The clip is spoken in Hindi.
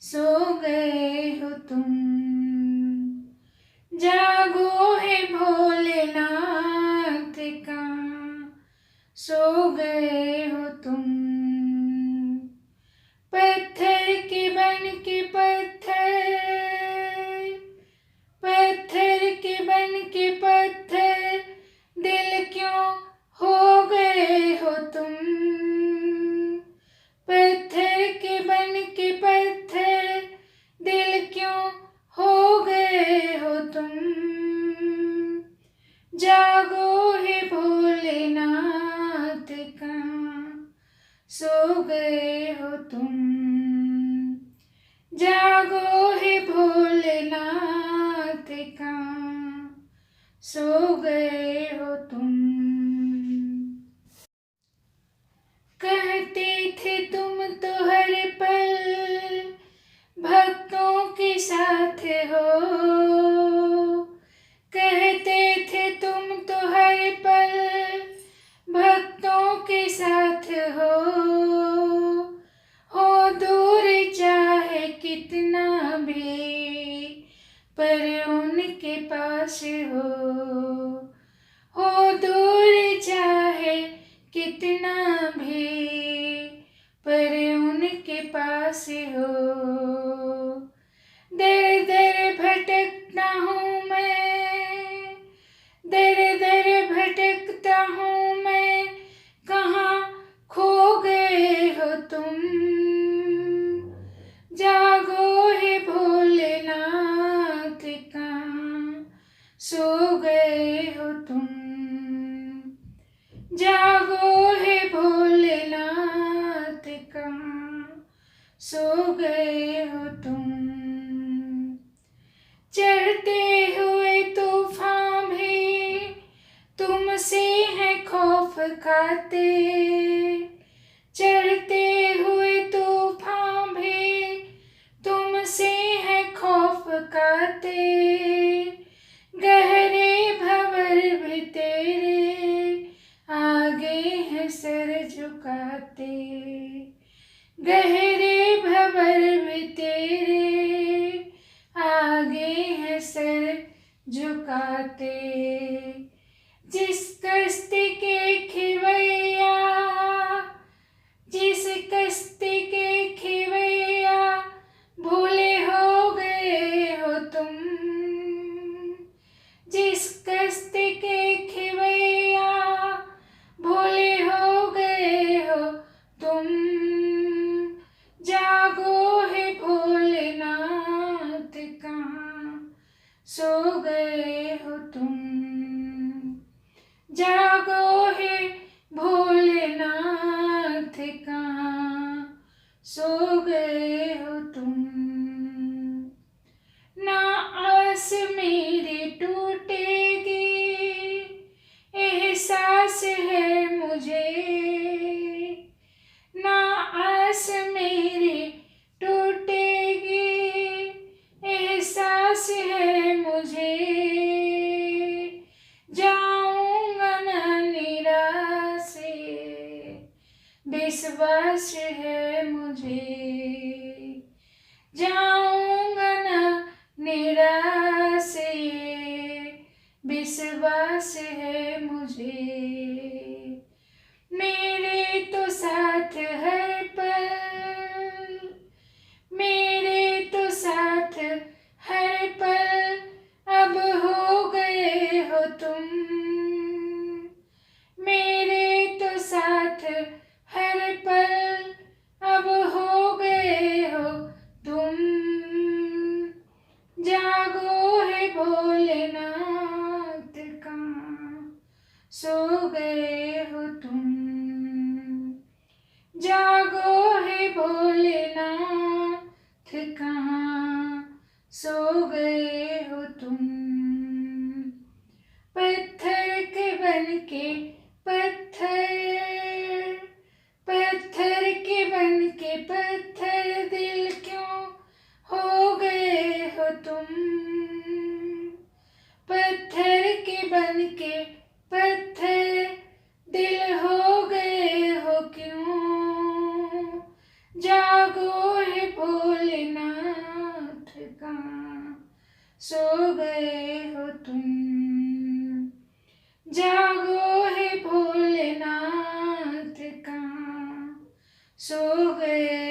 सो गए हो तुम। जागो है भोलेनाथ का, सो गए हो तुम। पत्थर के बन के पत्थर, पत्थर के बन के पत्थर, दिल क्यों हो गए हो तुम। पत्थर के बन के पत्थर, दिल क्यों हो गए हो तुम। जागो है भोलेनाथ का, सो गए हो तुम। जागो है भोलेनाथ का, सो गए हो तुम। कहते थे तुम तो हर पल भक्तों के साथ हो। कहते थे तुम तो हर पल भक्तों के साथ हो दूर चाहे कितना भी, पर उनके पास हो दूर चाहे कितना भी, पर उनके पास हो। दर दर भटकता हूँ मैं, दर दर भटकता हूँ मैं, कहाँ खो गए हो तुम। जागो है भोलेनाथ का, सो गए हो तुम। जागो है भोलेनाथ का, सो गए हो तुम। चढ़ते हुए तूफान भी तुमसे है खौफ खाते। चढ़ते हुए तूफान भी तुमसे है खौफ खाते। गहरे भंवर भी तेरे आगे है सर झुकाते। गहरे भंवर भी तेरे आगे है सर झुकाते। जिस कश्ती के खिवैया, जिस कश्ती के खिवैया, भूले हो गए हो तुम। जिस कश्ती के खिवैया, भूले हो गए हो तुम। जागो है भोलेनाथ का, सो गए हो तुम। जागो है भोलेनाथ का, सो गए हो तुम। ना आस मेरी टूटेगी, एहसास है मुझे। ना आस मेरी टूटेगी, एहसास है मुझे। जाऊंगा ना निराशे, विश्वास है मुझे। जाऊंगा ना निराशे, विश्वास है मुझे। मेरे तो साथ हर पल, मेरे तो साथ हर पल, अब हो गए हो तुम। मेरे तो साथ हर पल, अब हो गए हो तुम। जागो है भोलेनाथ का, सो गए हो तुम। जागो है भोलेनाथ का, सो गए हो तुम। पत्थर के बन के पत्थर, पत्थर के बन के पत्थर, दिल क्यों हो गए हो तुम। पत्थर के बन के पत्थर, दिल हो गए हो क्यों। जागो है भोलेनाथ सो गए हो तुम। जागो है भोलेनाथ कहाँ सो गए